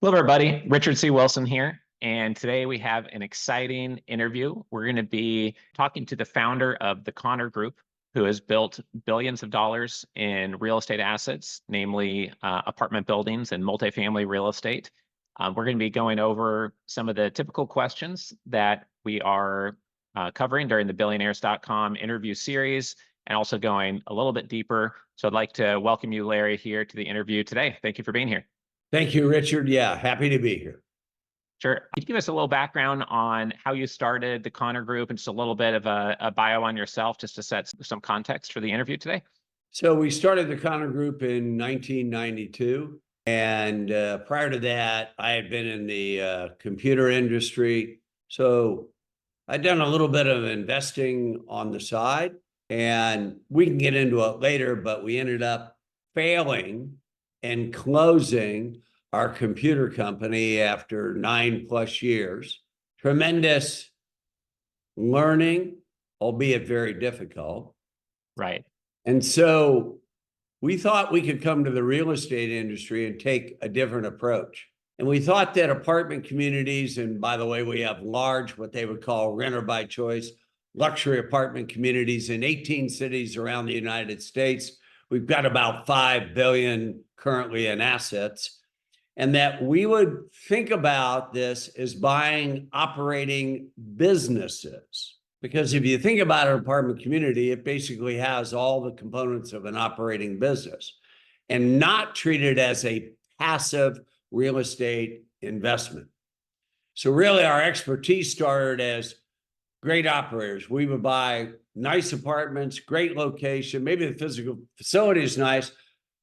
Hello, everybody. Richard C. Wilson here. And today we have an exciting interview. We're going to be talking to the founder of the Connor Group, who has built billions of dollars in real estate assets, namely apartment buildings and multifamily real estate. We're going to be going over some of the typical questions that we are covering during the billionaires.com interview series, and also going a little bit deeper. So I'd like to welcome you, Larry, here to the interview today. Thank you for being here. Thank you, Richard. Yeah, happy to be here. Sure. Can you give us a little background on how you started the Connor Group and just a little bit of a bio on yourself, just to set some context for the interview today? So we started the Connor Group in 1992. And prior to that, I had been in the computer industry. So I'd done a little bit of investing on the side. And we can get into it later, but we ended up failing and closing our computer company after 9+ years. Tremendous learning, albeit very difficult. Right. And so we thought we could come to the real estate industry and take a different approach. And we thought that apartment communities, and by the way, we have large, what they would call renter by choice, luxury apartment communities in 18 cities around the United States. We've got about 5 billion currently in assets, and that we would think about this as buying operating businesses. Because if you think about an apartment community, it basically has all the components of an operating business, and not treat it as a passive real estate investment. So really our expertise started as great operators. We would buy nice apartments, great location, maybe the physical facility is nice,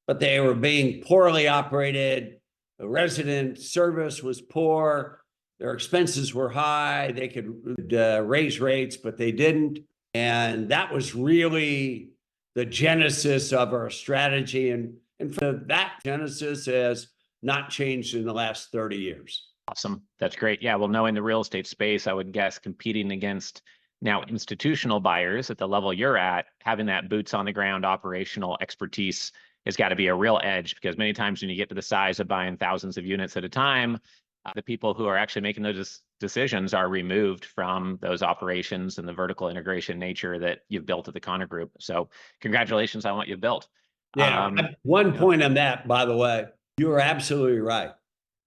but they were being poorly operated. The resident service was poor. Their expenses were high. They could raise rates, but they didn't. And that was really the genesis of our strategy. And for that genesis has not changed in the last 30 years. Awesome. That's great. Yeah. Well, knowing the real estate space, I would guess competing against now institutional buyers at the level you're at, having that boots on the ground operational expertise has got to be a real edge, because many times when you get to the size of buying thousands of units at a time, the people who are actually making those decisions are removed from those operations and the vertical integration nature that you've built at the Connor Group. So congratulations on what you've built. Yeah. One point on that, by the way, you are absolutely right.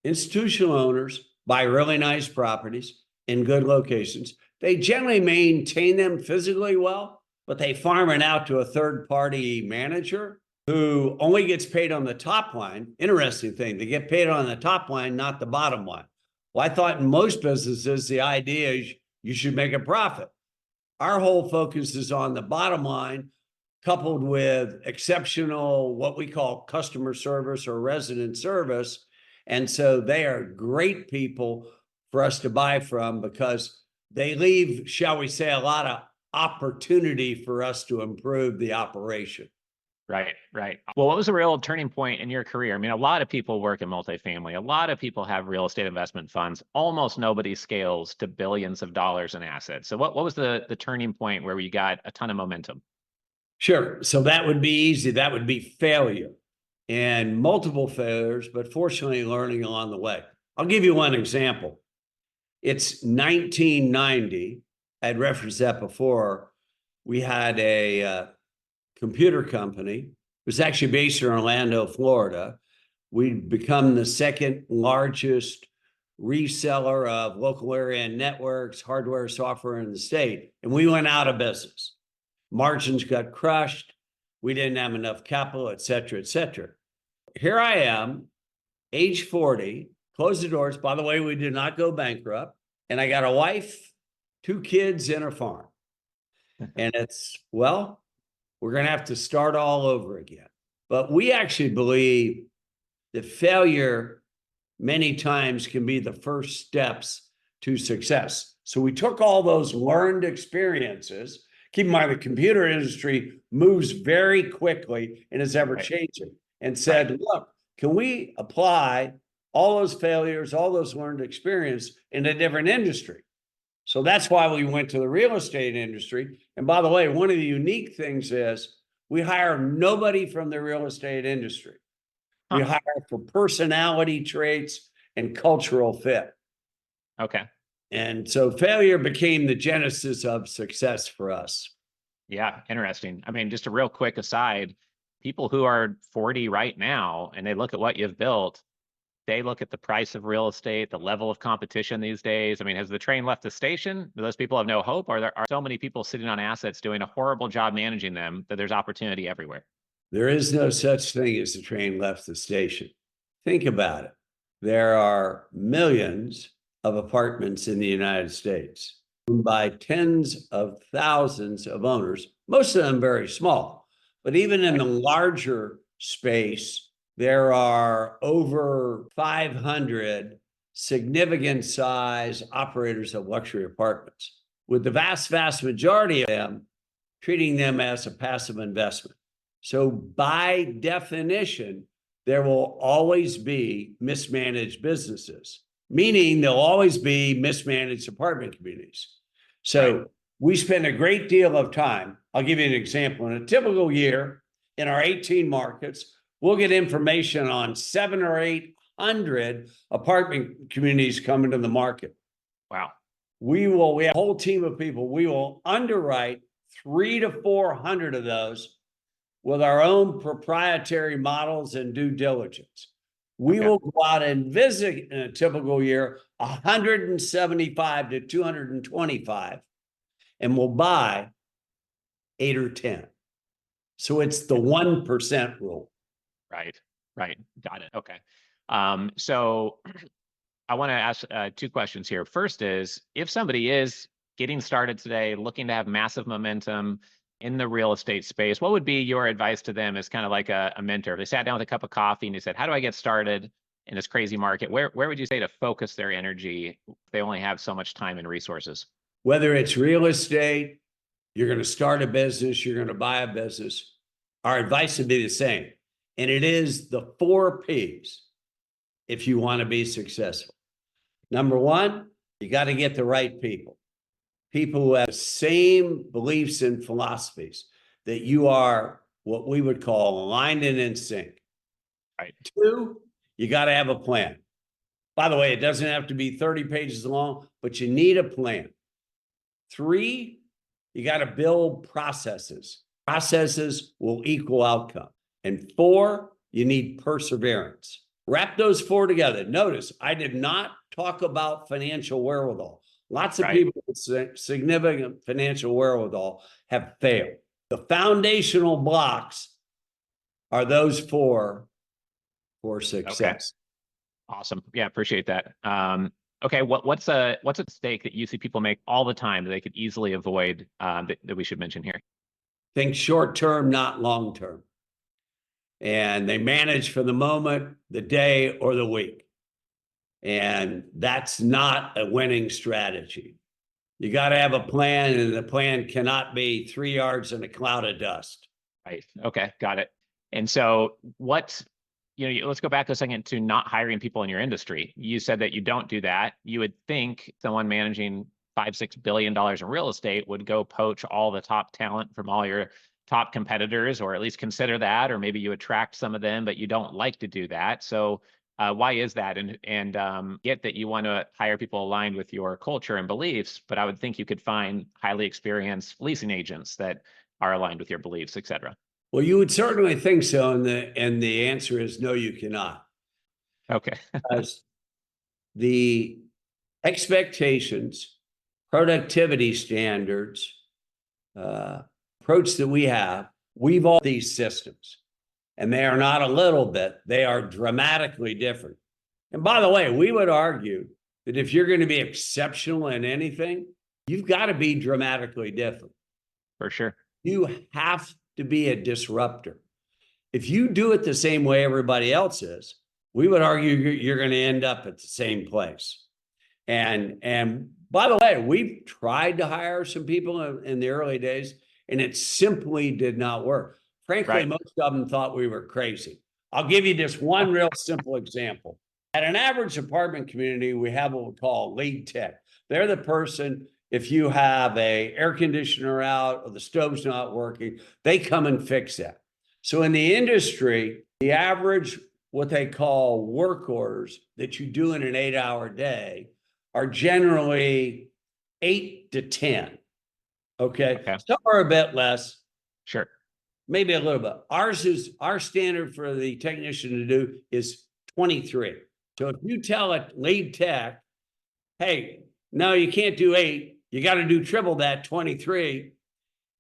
Institutional owners buy really nice properties in good locations. They generally maintain them physically well, but they farm it out to a third-party manager who only gets paid on the top line. Interesting thing, they get paid on the top line, not the bottom line. Well, I thought in most businesses, the idea is you should make a profit. Our whole focus is on the bottom line, coupled with exceptional, what we call customer service or resident service. And so they are great people for us to buy from, because they leave, shall we say, a lot of opportunity for us to improve the operation. Right, right. Well, what was the real turning point in your career? I mean, a lot of people work in multifamily. A lot of people have real estate investment funds. Almost nobody scales to billions of dollars in assets. So what was the turning point where you got a ton of momentum? Sure. So that would be easy. That would be failure, and multiple failures, but fortunately learning along the way. I'll give you one example. It's 1990. I'd referenced that before. We had a computer company. It was actually based in Orlando, Florida. We'd become the second largest reseller of local area networks, hardware, software in the state. And we went out of business. Margins got crushed. We didn't have enough capital, et cetera, et cetera. Here I am, age 40, closed the doors. By the way, we did not go bankrupt. And I got a wife, 2 kids, and a farm. And it's, well, we're going to have to start all over again. But we actually believe that failure many times can be the first steps to success. So we took all those learned experiences. Keep in mind, the computer industry moves very quickly and is ever changing, and said, look, can we apply all those failures, all those learned experience in a different industry? So that's why we went to the real estate industry. And by the way, one of the unique things is we hire nobody from the real estate industry. We hire for personality traits and cultural fit. Okay. And so failure became the genesis of success for us. Yeah, interesting. I mean, just a real quick aside, people who are 40 right now and they look at what you've built, they look at the price of real estate, the level of competition these days. I mean, has the train left the station? Do those people have no hope? Or there are so many people sitting on assets doing a horrible job managing them that there's opportunity everywhere? There is no such thing as the train left the station. Think about it. There are millions of apartments in the United States owned by tens of thousands of owners, most of them very small. But even in the larger space, there are over 500 significant size operators of luxury apartments, with the vast majority of them treating them as a passive investment. So by definition, there will always be mismanaged businesses, meaning there'll always be mismanaged apartment communities. So we spend a great deal of time. I'll give you an example. In a typical year, in our 18 markets, we'll get information on 700 or 800 apartment communities coming to the market. Wow. We have a whole team of people. We will underwrite 300 to 400 of those with our own proprietary models and due diligence. We will go out and visit in a typical year 175 to 225, and we'll buy 8 or 10. So it's the 1% rule. Right. Got it. Okay. So I want to ask 2 questions here. First is, if somebody is getting started today, looking to have massive momentum in the real estate space, what would be your advice to them as kind of like a mentor? If they sat down with a cup of coffee and they said, how do I get started in this crazy market? Where would you say to focus their energy if they only have so much time and resources? Whether it's real estate, you're going to start a business, you're going to buy a business, our advice would be the same. And it is the 4 Ps if you want to be successful. Number 1, you got to get the right people. People who have the same beliefs and philosophies, that you are what we would call aligned and in sync. Right. 2, you got to have a plan. By the way, it doesn't have to be 30 pages long, but you need a plan. 3, you got to build processes. Processes will equal outcome. And 4, you need perseverance. Wrap those 4 together. Notice, I did not talk about financial wherewithal. Lots of people with significant financial wherewithal have failed. The foundational blocks are those 4 for success. Okay. Awesome. Yeah, appreciate that. Okay, what's a mistake that you see people make all the time that they could easily avoid that we should mention here? Think short term, not long term. And they manage for the moment, the day, or the week. And that's not a winning strategy. You got to have a plan, and the plan cannot be 3 yards in a cloud of dust. Right. Okay, got it. And so let's go back a second to not hiring people in your industry. You said that you don't do that. You would think someone managing $5-6 billion in real estate would go poach all the top talent from all your top competitors, or at least consider that, or maybe you attract some of them, but you don't like to do that. So why is that? And get that you want to hire people aligned with your culture and beliefs, but I would think you could find highly experienced leasing agents that are aligned with your beliefs, et cetera. Well, you would certainly think so, and the answer is no, you cannot. Okay. Because the expectations, productivity standards, approach that we have, we've all these systems. And they are not a little bit, they are dramatically different. And by the way, we would argue that if you're going to be exceptional in anything, you've got to be dramatically different. For sure. You have to be a disruptor. If you do it the same way everybody else is, we would argue you're going to end up at the same place. And by the way, we've tried to hire some people in the early days, and it simply did not work. Frankly, most of them thought we were crazy. I'll give you just one real simple example. At an average apartment community, we have what we call lead tech. They're the person, if you have an air conditioner out or the stove's not working, they come and fix that. So in the industry, the average what they call work orders that you do in an 8-hour day are generally 8 to 10. Okay. Some are a bit less. Sure. Maybe a little bit. Our standard for the technician to do is 23. So if you tell a lead tech, hey, no, you can't do 8, you got to do triple that, 23,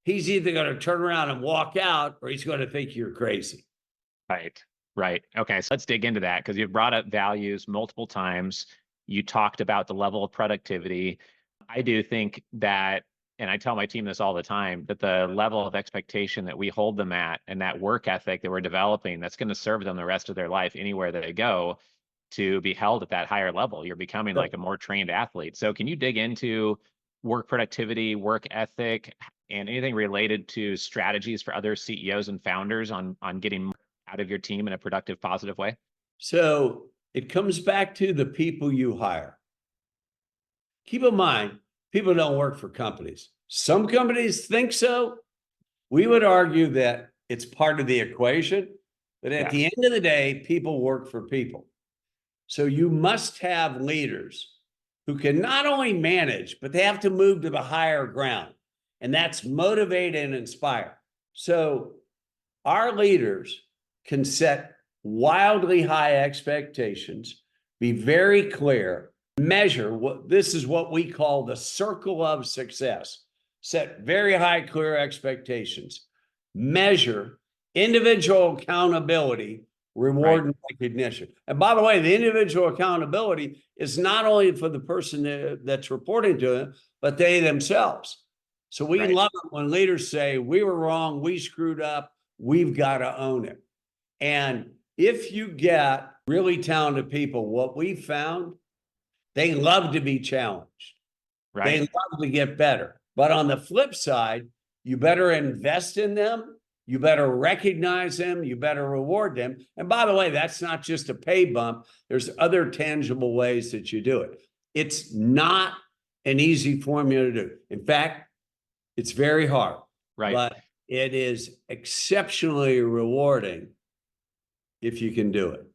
he's either going to turn around and walk out or he's going to think you're crazy. Right. Right. Okay. So let's dig into that because you've brought up values multiple times. You talked about the level of productivity. I do think that, and I tell my team this all the time, that the level of expectation that we hold them at and that work ethic that we're developing, that's going to serve them the rest of their life anywhere they go to be held at that higher level. You're becoming like a more trained athlete. So can you dig into work productivity, work ethic, and anything related to strategies for other CEOs and founders on getting out of your team in a productive, positive way? So it comes back to the people you hire. Keep in mind, people don't work for companies. Some companies think so. We would argue that it's part of the equation, but at the end of the day, people work for people. So you must have leaders who can not only manage, but they have to move to the higher ground. And that's motivate and inspire. So our leaders can set wildly high expectations, be very clear, measure this is what we call the circle of success. Set very high, clear expectations, measure individual accountability, reward and recognition. And by the way, the individual accountability is not only for the person that's reporting to them, but they themselves. So we love it when leaders say, we were wrong, we screwed up, we've got to own it. And if you get really talented people, what we found, they love to be challenged. They love to get better. But on the flip side, you better invest in them. You better recognize them. You better reward them. And by the way, that's not just a pay bump. There's other tangible ways that you do it. It's not an easy formula to do. In fact, it's very hard. But it is exceptionally rewarding if you can do it.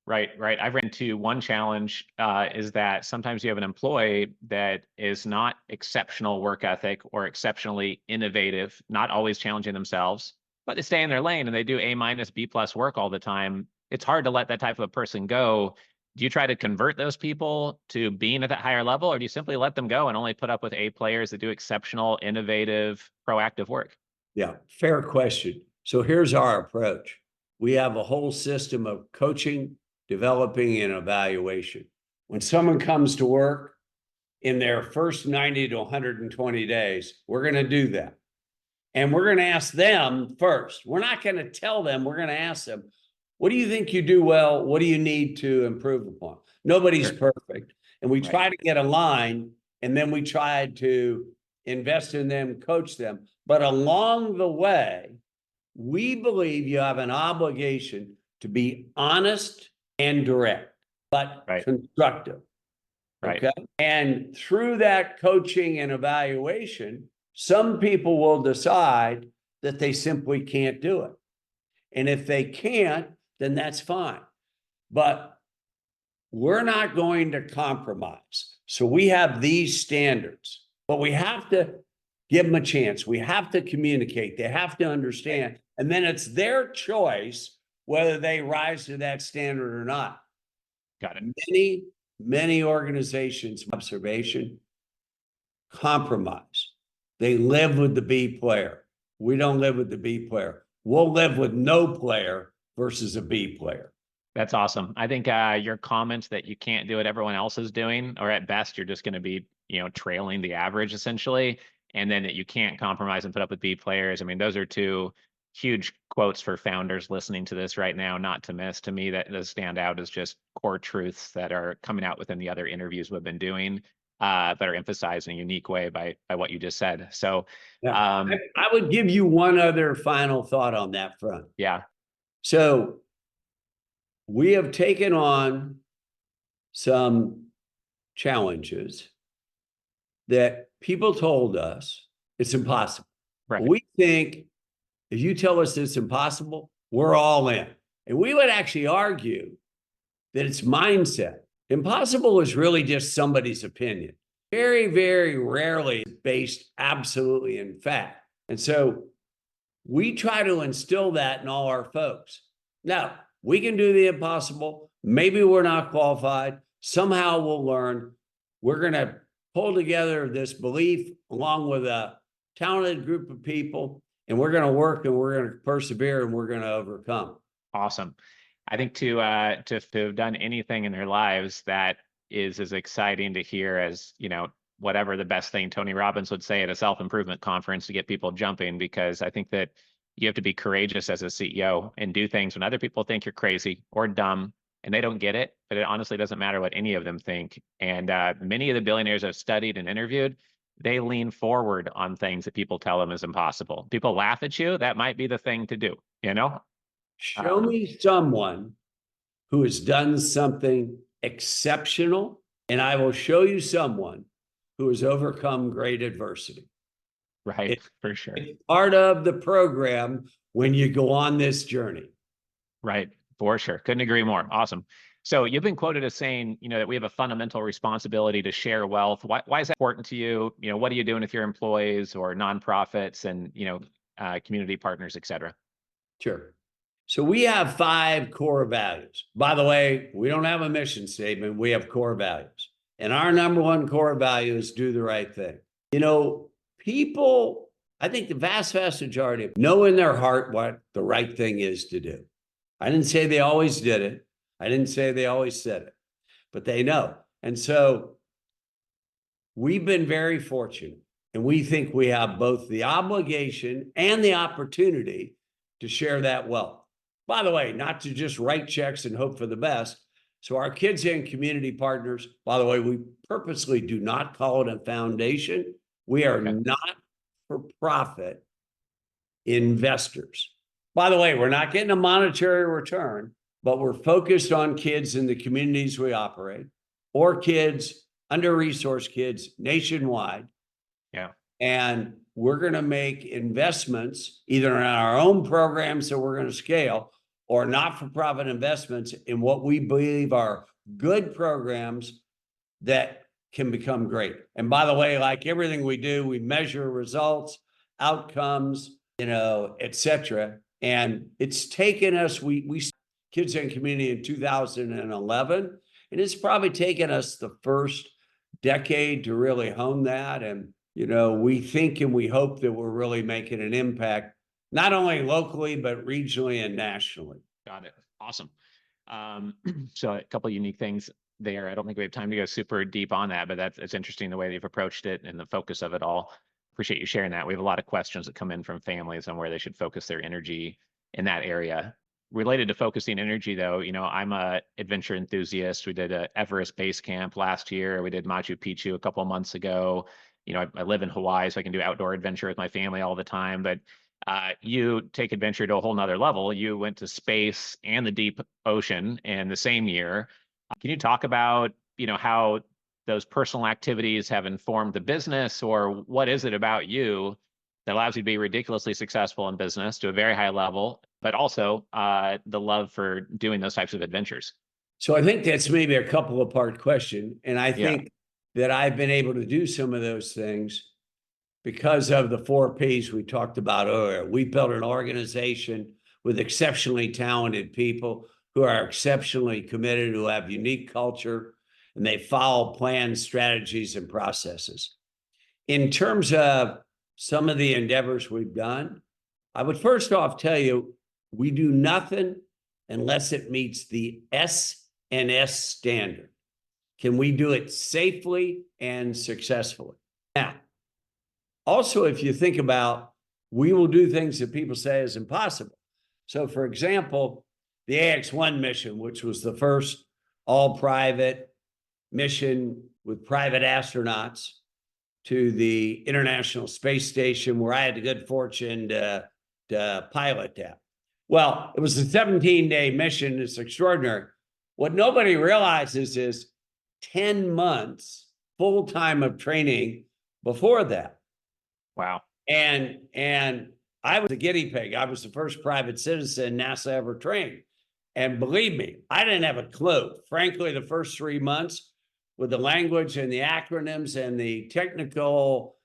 Right. I've ran into one challenge is that sometimes you have an employee that is not exceptional work ethic or exceptionally innovative, not always challenging themselves, but they stay in their lane and they do A-, B+ work all the time. It's hard to let that type of a person go. Do you try to convert those people to being at that higher level, or do you simply let them go and only put up with A players that do exceptional, innovative, proactive work? Yeah, fair question. So here's our approach. We have a whole system of coaching, developing, and evaluation. When someone comes to work in their first 90 to 120 days, we're going to do that. And we're going to ask them first. We're not going to tell them. We're going to ask them, what do you think you do well? What do you need to improve upon? Nobody's perfect. And we try to get aligned, and then we try to invest in them, coach them. But along the way, we believe you have an obligation to be honest and direct, but constructive. Okay. And through that coaching and evaluation, some people will decide that they simply can't do it. And if they can't, then that's fine. But we're not going to compromise. So we have these standards, but we have to give them a chance. We have to communicate. They have to understand. And then it's their choice whether they rise to that standard or not. Got it. Many organizations, observation, compromise. They live with the B player. We don't live with the B player. We'll live with no player versus a B player. That's awesome. I think your comments that you can't do what everyone else is doing, or at best, you're just going to be, trailing the average essentially, and then that you can't compromise and put up with B players. I mean, those are two huge quotes for founders listening to this right now, not to miss. To me, that does stand out as just core truths that are coming out within the other interviews we've been doing that are emphasized in a unique way by what you just said. So I would give you one other final thought on that front. Yeah. So we have taken on some challenges that people told us it's impossible. We think if you tell us it's impossible, we're all in. And we would actually argue that it's mindset. Impossible is really just somebody's opinion. Very, very rarely based absolutely in fact. And so we try to instill that in all our folks. Now, we can do the impossible. Maybe we're not qualified. Somehow we'll learn. We're going to pull together this belief along with a talented group of people, and we're going to work and we're going to persevere and we're going to overcome. Awesome. I think to have done anything in their lives that is as exciting to hear as, whatever the best thing Tony Robbins would say at a self-improvement conference to get people jumping, because I think that you have to be courageous as a CEO and do things when other people think you're crazy or dumb and they don't get it. But it honestly doesn't matter what any of them think. And many of the billionaires I've studied and interviewed, they lean forward on things that people tell them is impossible. People laugh at you. That might be the thing to do, Show me someone who has done something exceptional, and I will show you someone who has overcome great adversity. Right, for sure. It's part of the program when you go on this journey. Right, for sure. Couldn't agree more. Awesome. So you've been quoted as saying, that we have a fundamental responsibility to share wealth. Why is that important to you? What are you doing with your employees or nonprofits and, community partners, et cetera? Sure. So we have 5 core values. By the way, we don't have a mission statement. We have core values. And our number one core value is do the right thing. People, I think the vast majority know in their heart what the right thing is to do. I didn't say they always did it. I didn't say they always said it, but they know. And so we've been very fortunate, and we think we have both the obligation and the opportunity to share that wealth. By the way, not to just write checks and hope for the best. So our kids and community partners, by the way, we purposely do not call it a foundation. We are not for profit investors. By the way, we're not getting a monetary return, but we're focused on kids in the communities we operate, or kids, under-resourced kids nationwide. Yeah. And we're going to make investments either in our own programs that we're going to scale, or not-for-profit investments in what we believe are good programs that can become great. And by the way, like everything we do, we measure results, outcomes, et cetera. And it's taken us, we Kids and Community in 2011, and it's probably taken us the first decade to really hone that. And, we think and we hope that we're really making an impact, not only locally, but regionally and nationally. Got it. Awesome. So a couple of unique things there. I don't think we have time to go super deep on that, but it's interesting the way you've approached it and the focus of it all. Appreciate you sharing that. We have a lot of questions that come in from families on where they should focus their energy in that area. Related to focusing energy, though, I'm a adventure enthusiast. We did a Everest base camp last year. We did Machu Picchu a couple of months ago. I live in Hawaii, so I can do outdoor adventure with my family all the time. But you take adventure to a whole nother level. You went to space and the deep ocean in the same year. Can you talk about, how those personal activities have informed the business, or what is it about you that allows you to be ridiculously successful in business to a very high level, but also the love for doing those types of adventures? So I think that's maybe a couple of part question. And I think that I've been able to do some of those things because of the 4 Ps we talked about earlier. We built an organization with exceptionally talented people who are exceptionally committed, who have unique culture, and they follow plans, strategies, and processes. In terms of some of the endeavors we've done, I would first off tell you, we do nothing unless it meets the S&S standard. Can we do it safely and successfully? Now, also, if you think about, we will do things that people say is impossible. So, for example, the AX-1 mission, which was the first all-private mission with private astronauts to the International Space Station, where I had the good fortune to pilot that. Well, it was a 17-day mission. It's extraordinary. What nobody realizes is 10 months full-time of training before that. Wow. And I was a guinea pig. I was the first private citizen NASA ever trained. And believe me, I didn't have a clue. Frankly, the first 3 months with the language and the acronyms and the technical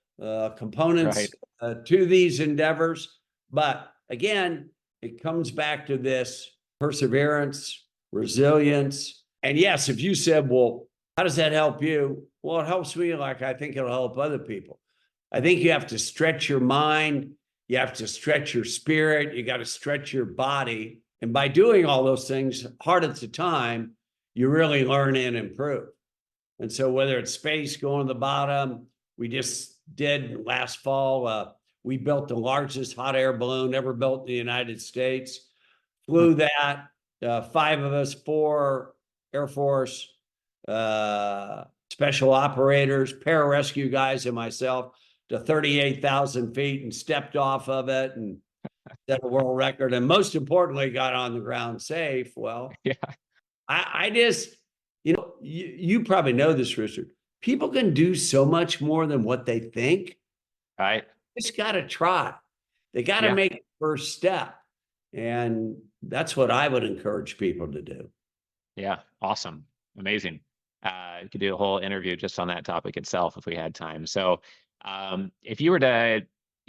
components to these endeavors. But again, it comes back to this perseverance, resilience. And yes, if you said, well, how does that help you? Well, it helps me like I think it'll help other people. I think you have to stretch your mind. You have to stretch your spirit. You got to stretch your body. And by doing all those things, hard at the time, you really learn and improve. And so whether it's space going to the bottom, we just did last fall, we built the largest hot air balloon ever built in the United States, flew that, 5 of us, 4 Air Force, special operators, pararescue guys and myself to 38,000 feet and stepped off of it and set a world record. And most importantly, got on the ground safe. Well, Yeah. I just, you probably know this, Richard. People can do so much more than what they think. Right. Just got to try. They got to make the first step. And that's what I would encourage people to do. Yeah. Awesome. Amazing. You could do a whole interview just on that topic itself if we had time. So if you were to,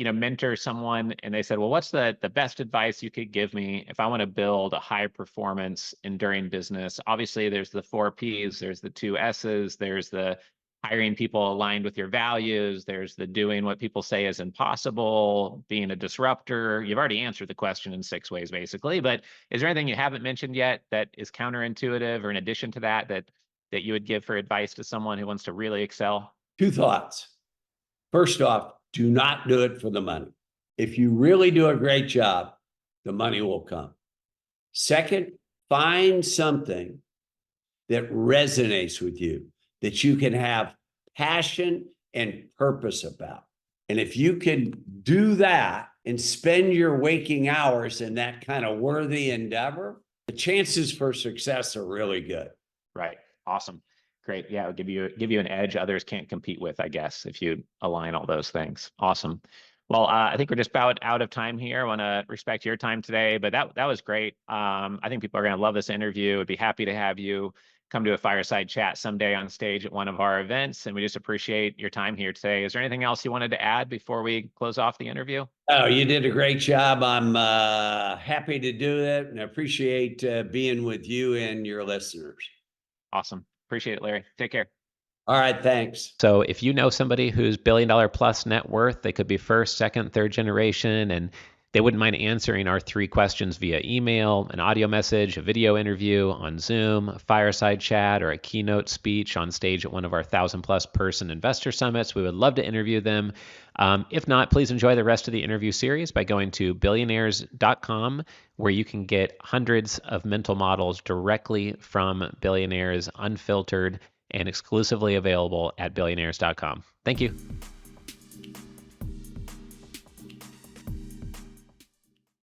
mentor someone and they said, well, what's the best advice you could give me if I want to build a high performance, enduring business? Obviously, there's the 4 Ps, there's the 2 S's, there's the hiring people aligned with your values, there's the doing what people say is impossible, being a disruptor. You've already answered the question in 6 ways, basically. But is there anything you haven't mentioned yet that is counterintuitive or in addition to that you would give for advice to someone who wants to really excel? 2 thoughts. First off, do not do it for the money. If you really do a great job, the money will come. Second, find something that resonates with you, that you can have passion and purpose about. And if you can do that and spend your waking hours in that kind of worthy endeavor, the chances for success are really good. Right. Awesome. Great. Yeah, it'll give you an edge others can't compete with, I guess, if you align all those things. Awesome. Well, I think we're just about out of time here. I want to respect your time today, but that was great. I think people are going to love this interview. I'd be happy to have you come to a fireside chat someday on stage at one of our events, and we just appreciate your time here today. Is there anything else you wanted to add before we close off the interview? Oh, you did a great job. I'm happy to do it, and I appreciate being with you and your listeners. Awesome. Appreciate it, Larry. Take care. All right, thanks. So if you know somebody who's $1 billion plus net worth, they could be first, second, third generation, and they wouldn't mind answering our 3 questions via email, an audio message, a video interview on Zoom, a fireside chat, or a keynote speech on stage at one of our 1,000+ person investor summits, we would love to interview them. If not, please enjoy the rest of the interview series by going to billionaires.com, where you can get hundreds of mental models directly from billionaires, unfiltered and exclusively available at billionaires.com. Thank you.